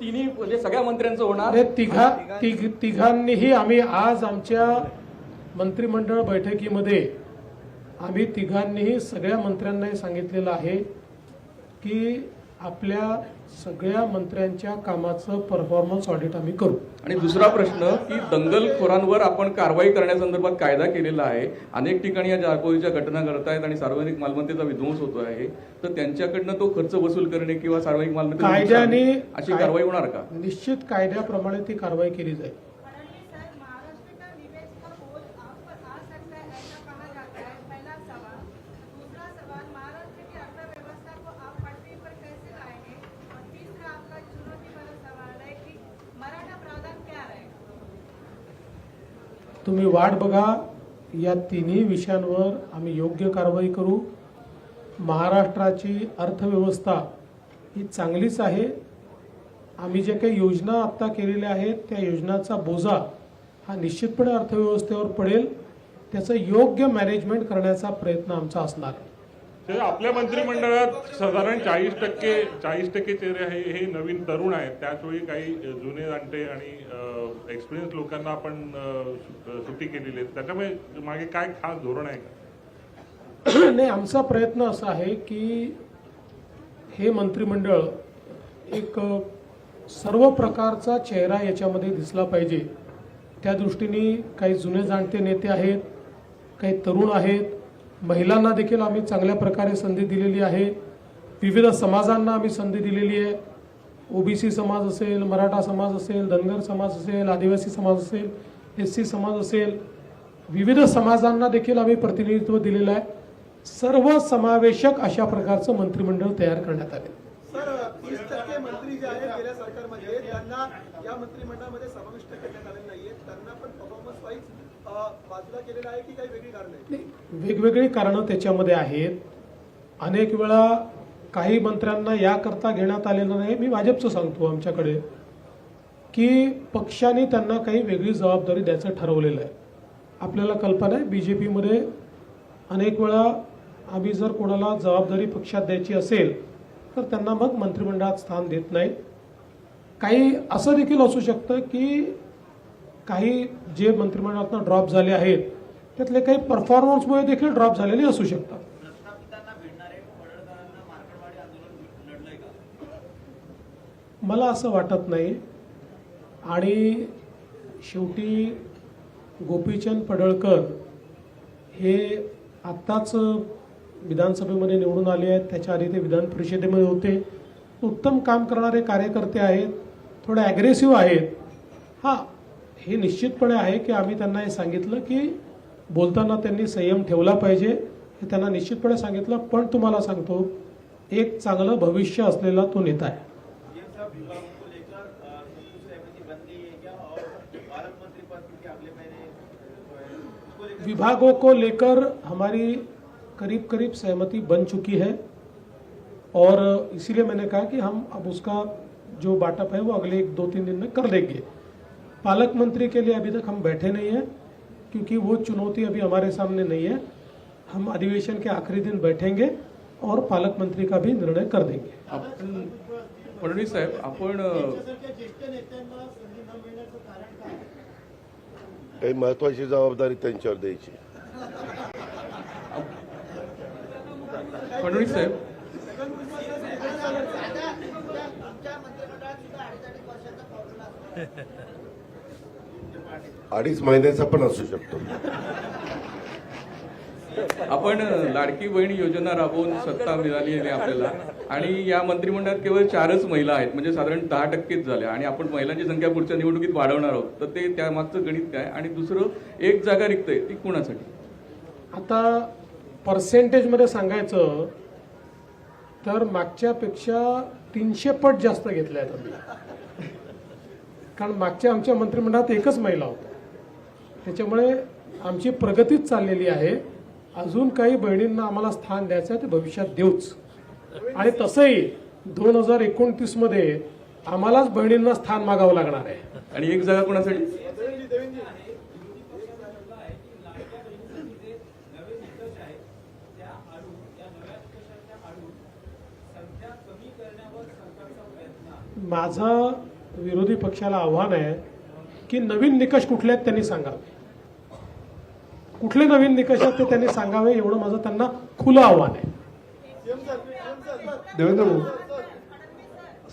तिन्ही म्हणजे सगळ्या मंत्र्यांचं होणार?
तिघांनीही आम्ही आज आमच्या मंत्रिमंडळ बैठकीमध्ये आम्ही तिघांनीही सगळ्या मंत्र्यांना सांगितलेलं आहे की आपल्या सगळ्या मंत्र्यांच्या कामाचं परफॉर्मन्स ऑडिट आम्ही करू.
आणि दुसरा प्रश्न की दंगलखोरांवर आपण कारवाई करण्यासंदर्भात कायदा केलेला आहे. अनेक ठिकाणी या जाळपोळीच्या घटना घडत आहेत आणि सार्वजनिक मालमत्तेचा विध्वंस होतो आहे. तर त्यांच्याकडनं तो खर्च वसूल करणे किंवा सार्वजनिक मालमत्तेचा
कायद्याने
अशी कारवाई होणार का?
निश्चित कायद्याप्रमाणे ती कारवाई केली जाईल. तुम्ही वाट बघा. या तिन्ही विषयांवर आम्ही योग्य कारवाई करू. महाराष्ट्राची अर्थव्यवस्था ही चांगलीच आहे. आम्ही जे काही योजना आत्ता केलेल्या आहेत त्या योजनाचा बोजा हा निश्चितपणे अर्थव्यवस्थेवर पडेल. त्याचं योग्य मॅनेजमेंट करण्याचा प्रयत्न आमचा असणार.
आपल्या मंत्रिमंडळात साधारण 40% चेहरे आहे हे नवीन तरुण आहेत. त्याचवेळी काही जुने जाणते आणि एक्सपिरियन्स लोकांना आपण सुट्टी केलेली आहे. त्याच्यामुळे मागे काय खास धोरण आहे का?
नाही, आमचा प्रयत्न असा आहे की हे मंत्रिमंडळ एक सर्व प्रकारचा चेहरा याच्यामध्ये दिसला पाहिजे. त्या दृष्टीने काही जुने जाणते नेते आहेत, काही तरुण आहेत, महिलांना देखील आम्ही चांगल्या प्रकारे संधी दिलेली आहे. विविध समाजांना आम्ही संधी दिलेली आहे. ओबीसी समाज असेल, मराठा समाज असेल, धनगर समाज असेल, आदिवासी समाज असेल, SC समाज असेल, विविध समाजांना देखील आम्ही प्रतिनिधित्व दिलेलं आहे. सर्व समावेशक अशा प्रकारचं मंत्रिमंडळ तयार करण्यात आले.
सर, 30% मंत्री जे आहेत गेल्या सरकारमध्ये त्यांना या मंत्रिमंडळामध्ये समाविष्ट करण्यात आले नाहीये. त्यांना पण परफॉर्मन्स वाईज बाजूला केलेलं आहे की काही वेगळी कारणं आहेत?
वेगवेगळी कारणं त्याच्यामध्ये आहेत. अनेक वेळा काही मंत्र्यांना याकरता घेण्यात आलेलं नाही. मी भाजपचं सांगतो आमच्याकडे की पक्षाने त्यांना काही वेगळी जबाबदारी द्यायचं ठरवलेलं आहे. आपल्याला कल्पना आहे BJPमध्ये अनेक वेळा आम्ही जर कोणाला जबाबदारी पक्षात द्यायची असेल तर त्यांना मग मंत्रिमंडळात स्थान देत नाही. काही असं देखील असू शकतं की काही जे मंत्रिमंडळातून ड्रॉप झाले आहेत त्यातले काही परफॉर्मन्समुळे देखील ड्रॉप झालेले असू शकतात. मला असं वाटत नाही. आणि शेवटी गोपीचंद पडळकर हे आत्ताच विधानसभेमध्ये निवडून आले आहेत. त्याच्या आधी ते विधान परिषदेमध्ये होते. उत्तम काम करणारे कार्यकर्ते आहेत, थोडे ॲग्रेसिव्ह आहेत. हां, हे निश्चितपणे आहे की आम्ही त्यांना हे सांगितलं की बोलताना त्यांनी संयम ठेवला पाहिजे, हे त्यांना निश्चितपणे सांगितलं. पण तुम्हाला सांगतो, एक चांगलं भविष्य असलेला तो नेता आहे. विभागों को लेकर हमारी करीब करीब सहमति बन चुकी है और इसीलिए मैंने कहा कि हम अब उसका जो बांटअप है वो अगले 1-2-3 दिन में कर देंगे. पालक मंत्री के लिए अभी तक हम बैठे नहीं हैं क्योंकि वो चुनौती अभी हमारे सामने नहीं है. हम अधिवेशन के आखिरी दिन बैठेंगे और पालक मंत्री का भी निर्णय कर देंगे.
आपण फडणवीस साहेब, आपण
त्यांच्यासारख्या ज्येष्ठ नेत्यांना संधी न मिळण्याचं कारण काय?
काही महत्वाची जबाबदारी त्यांच्यावर द्यायची.
फडणवीस साहेब,
अडीच महिन्याचा पण असू शकतो.
आपण लाडकी बहीण योजना राबवून सत्ता मिळाली आहे आपल्याला, आणि या मंत्रिमंडळात केवळ 4च महिला आहेत, म्हणजे साधारण 10% झाल्या, आणि आपण महिलांची संख्या पुढच्या निवडणुकीत वाढवणार आहोत. तर ते त्यामागचं गणित काय? आणि दुसरं, एक जागा रिक्त आहे, ती कोणासाठी?
आता पर्सेंटेजमध्ये सांगायचं तर मागच्यापेक्षा 300 पट जास्त घेतल्या आहेत आम्ही. कारण मागच्या आमच्या मंत्रिमंडळात एकच महिला होत्या. त्याच्यामुळे आमची प्रगतीच चाललेली आहे. अजून काही बहिणींना आम्हाला स्थान द्यायचं आहे, ते भविष्यात देऊच. आणि तसंही 2029 मध्ये आम्हालाच बहिणींना स्थान मागावं लागणार आहे.
आणि एक जागा कोणासाठी?
माझं विरोधी पक्षाला आव्हान आहे की नवीन निकष कुठले आहेत त्यांनी सांगावे. कुठले नवीन निकष आहेत ते त्यांनी सांगावे, एवढं माझं त्यांना खुलं आव्हान आहे.
देवेंद्र भाऊ,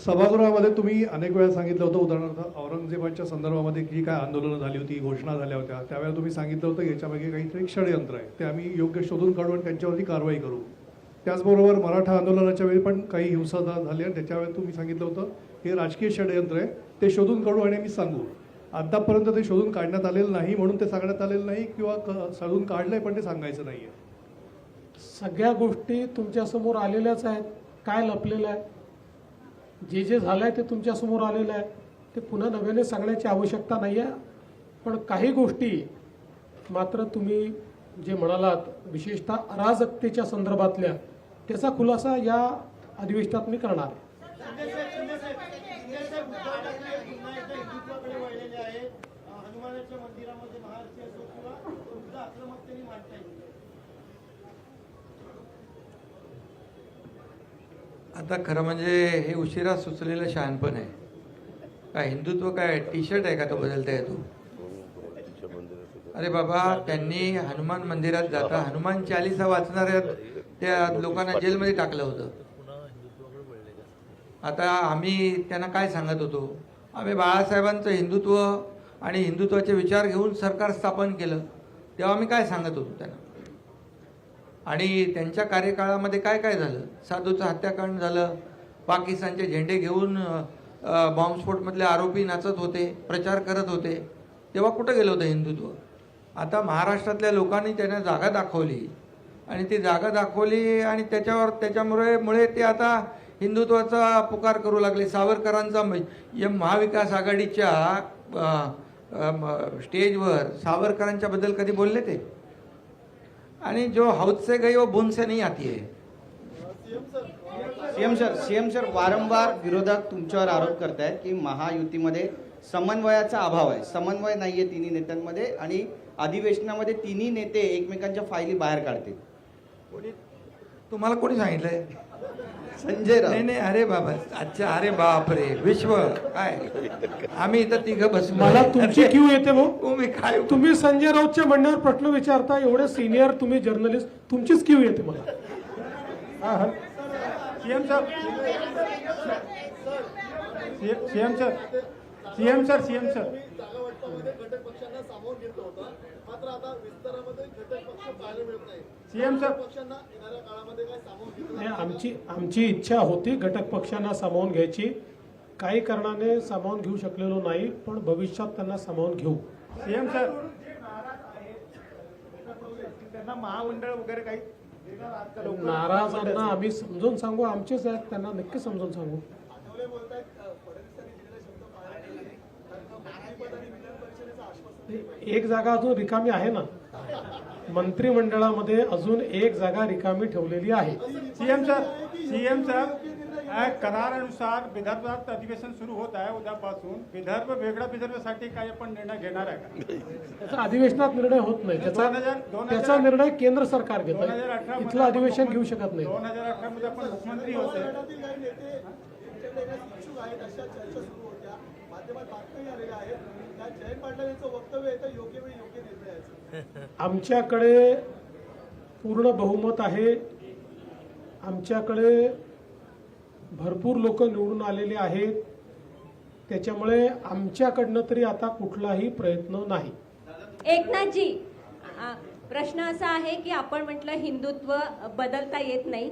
सभागृहामध्ये तुम्ही अनेक वेळा सांगितलं होतं, उदाहरणार्थ औरंगजेबाच्या संदर्भामध्ये जी काय आंदोलनं झाली होती, घोषणा झाल्या होत्या, त्यावेळेला तुम्ही सांगितलं होतं याच्यामागे काहीतरी षडयंत्र आहे, ते आम्ही योग्य शोधून काढू आणि त्यांच्यावरती कारवाई करू. त्याचबरोबर मराठा आंदोलनाच्या वेळी पण काही हिंसा झाली आणि त्याच्यावेळी तुम्ही सांगितलं होतं हे राजकीय षडयंत्र आहे, ते शोधून काढू आणि आम्ही सांगू. आतापर्यंत ते शोधून काढण्यात आलेलं नाही म्हणून ते सांगण्यात आलेलं नाही, किंवा शोधून काढलंय पण ते सांगायचं नाहीये.
सगळ्या गोष्टी तुमच्यासमोर आलेल्याच आहेत. काय लपलेलं आहे? जे झालंय ते तुमच्यासमोर आलेलं आहे. ते पुन्हा नव्याने सांगण्याची आवश्यकता नाही आहे. पण काही गोष्टी मात्र तुम्ही जे म्हणालात, विशेषतः अराजकतेच्या संदर्भातल्या, त्याचा खुलासा या अधिवेशनात मी करणार आहे.
हिंदुत्वाकडे वळलेले आहेत. हनुमानाच्या मंदिरामध्ये महाआरती असो किंवा तुमचं आक्रमकतेने मांडता येईल.
आता खरं म्हणजे हे उशिरा सुचलेलं शहाणपण आहे. काय हिंदुत्व काय टी-शर्ट आहे का तो बदलता येतो? अरे बाबा, त्यांनी हनुमान मंदिरात जाता हनुमान चालीसा वाचणाऱ्या त्या लोकांना जेलमध्ये टाकलं होतं. आता आम्ही त्यांना काय सांगत होतो? आम्ही बाळासाहेबांचं हिंदुत्व आणि हिंदुत्वाचे विचार घेऊन सरकार स्थापन केलं, तेव्हा आम्ही काय सांगत होतो त्यांना? आणि त्यांच्या कार्यकाळामध्ये काय काय झालं? साधूचं हत्याकांड झालं, पाकिस्तानचे झेंडे घेऊन बॉम्बस्फोटमधले आरोपी नाचत होते, प्रचार करत होते, तेव्हा कुठं गेलं होतं हिंदुत्व? आता महाराष्ट्रातल्या लोकांनी त्यांना जागा दाखवली आणि ती जागा दाखवली आणि त्याच्यामुळे ते आता हिंदुत्वाचा पुकार करू लागले. सावरकरांचा महाविकास आघाडीच्या स्टेजवर सावरकरांच्या बद्दल कधी बोलले ते? आणि जो हौद से गई वो बूंद से नहीं आती है.
सीएम सर वारंवार विरोधक तुमच्यावर आरोप करतायत की महायुतीमध्ये समन्वयाचा अभाव आहे, समन्वय नाहीये तिन्ही नेत्यांमध्ये आणि अधिवेशनामध्ये तिन्ही नेते एकमेकांच्या फायली बाहेर काढतील.
तुम्हाला कोणी सांगितलंय?
संजय राऊत.
नाही, अरे बाबा, अच्छा, अरे बाप रे, विश्व काय, आम्ही इथं तिघं बसलो.
मला तुमची क्यू येते भाऊ.
तुम्ही काय,
तुम्ही संजय राऊतच्या म्हणण्यावर प्रश्न विचारता, एवढे सिनियर तुम्ही जर्नलिस्ट, तुमचीच क्यू येते मला.
सीएम सर सीएम सर
तुम्ही जागा वाटपामध्ये घटक पक्षांना सामावून घेतलं होतं, मात्र आता विस्तारामध्ये घटक पक्ष पाहायला मिळत नाही.
सीएम सर
पक्षांना येणाऱ्या काळामध्ये काय सामावून घेतलं
नाही, आमची इच्छा होती घटक पक्षांना सामावून घ्यायची. काही कारणाने सामावून घेऊ शकलेलो नाही, पण भविष्यात त्यांना सामावून घेऊ.
सीएम सर त्यांना महामंडळ वगैरे काही
नाराजांना आम्ही समजून सांगू, आमचेच आहेत, त्यांना नक्की समजून सांगू.
आठवले बोलतायत फडणवीसांनी दिलेला शब्द पाळला नाही, कारण मंत्रिपद आणि विधान परिषदेचं आश्वासन
एक जागा अजून रिकामी आहे ना, मंत्रिमंडळामध्ये अजून एक जागा रिकामी ठेवलेली आहे.
सीएम सर करारानुसार विदर्भात अधिवेशन सुरू होत आहे उद्यापासून. विदर्भ वेगळ्या विदर्भासाठी काय आपण निर्णय घेणार आहे का?
त्याचा अधिवेशनात निर्णय होत नाही, त्याचा निर्णय केंद्र सरकार घेतं. इथलं अधिवेशन घेऊ शकत नाही.
2018 मध्ये आपण मुख्यमंत्री होते.
गटातील काही नेते त्यांच्याकडे येण्यास इच्छुक आहेत, अशा चर्चा सुरू होत्या. माध्यमात बातमी आलेल्या आहेत. त्या जयंत पाटील यांचं वक्तव्य येतं योग्य वेळी योग्य निर्णयाचं.
आमच्याकडे पूर्ण बहुमत आहे. आमच्याकडे भरपूर लोक निवडून आलेले आहेत. त्याच्यामुळे आमच्याकडनं तरी आता कुठलाही प्रयत्न नाही.
एकनाथजी, प्रश्न असा आहे की आपण म्हटलं हिंदुत्व बदलता येत नाही,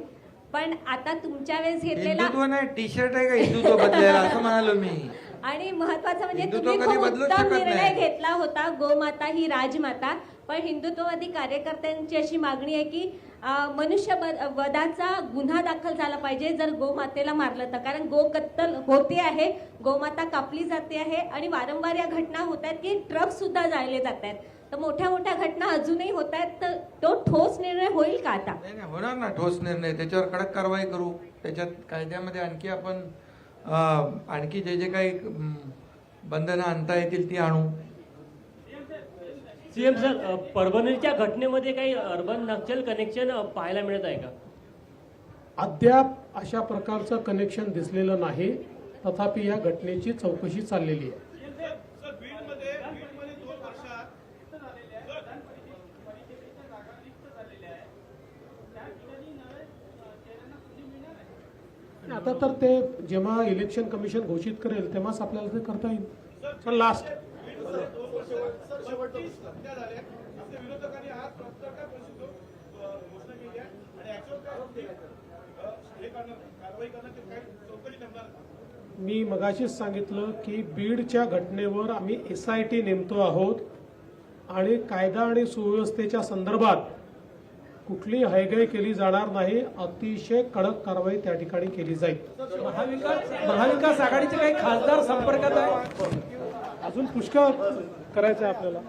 पण आता तुमच्या वेळेस घेतलेला
हिंदुत्व नाही, टी शर्ट आहे का हिंदुत्व बदलायला असं म्हणालो मी.
आणि महत्वाचं म्हणजे
हिंदुत्व
तुम्ही
कधी
खूप
बदलूच
उत्तम
शकत
निर्णय
नाही.
घेतला होता, गोमाता ही राजमाता. पण हिंदुत्ववादी कार्यकर्त्यांची अशी मागणी आहे की वधाचा गुन्हा दाखल झाला पाहिजे जर गोमातेला मारलं तर, कारण गो कत्तल होते आहे, गोमाता कापली जाते आहे आणि वारंवार या घटना होत आहेत की ट्रक सुद्धा जाळले जात आहेत. तर मोठ्या मोठ्या घटना अजूनही होत आहेत, तर तो ठोस निर्णय होईल का आता?
नाही नाही, होणार ना ठोस निर्णय. त्याच्यावर कडक कारवाई करू. त्याच्यात कायद्यामध्ये आणखी आपण आणखी जे जे काही बंधनं आणता येतील ती आणू.
सीएम सर, परभणीच्या घटनेमध्ये काही अर्बन नक्षल कनेक्शन पाहायला मिळत आहे का?
अद्याप अशा प्रकारचं कनेक्शन दिसलेलं नाही. तथापि या घटनेची चौकशी चाललेली आहे. आता तर ते जेव्हा इलेक्शन कमिशन घोषित करेल तेव्हाच आपल्याला ते करता येईल. पण लास्ट मी मगाशीच सांगितलं की बीडच्या घटनेवर आम्ही SIT नेमतो आहोत आणि कायदा आणि सुव्यवस्थेच्या संदर्भात कुठली हयगय केली जाणार नाही. अतिशय कडक कारवाई त्या ठिकाणी केली जाईल.
महाविकास आघाडीचे काही खासदार संपर्कात आहे?
अजून पुष्कळ करायचं आहे आपल्याला.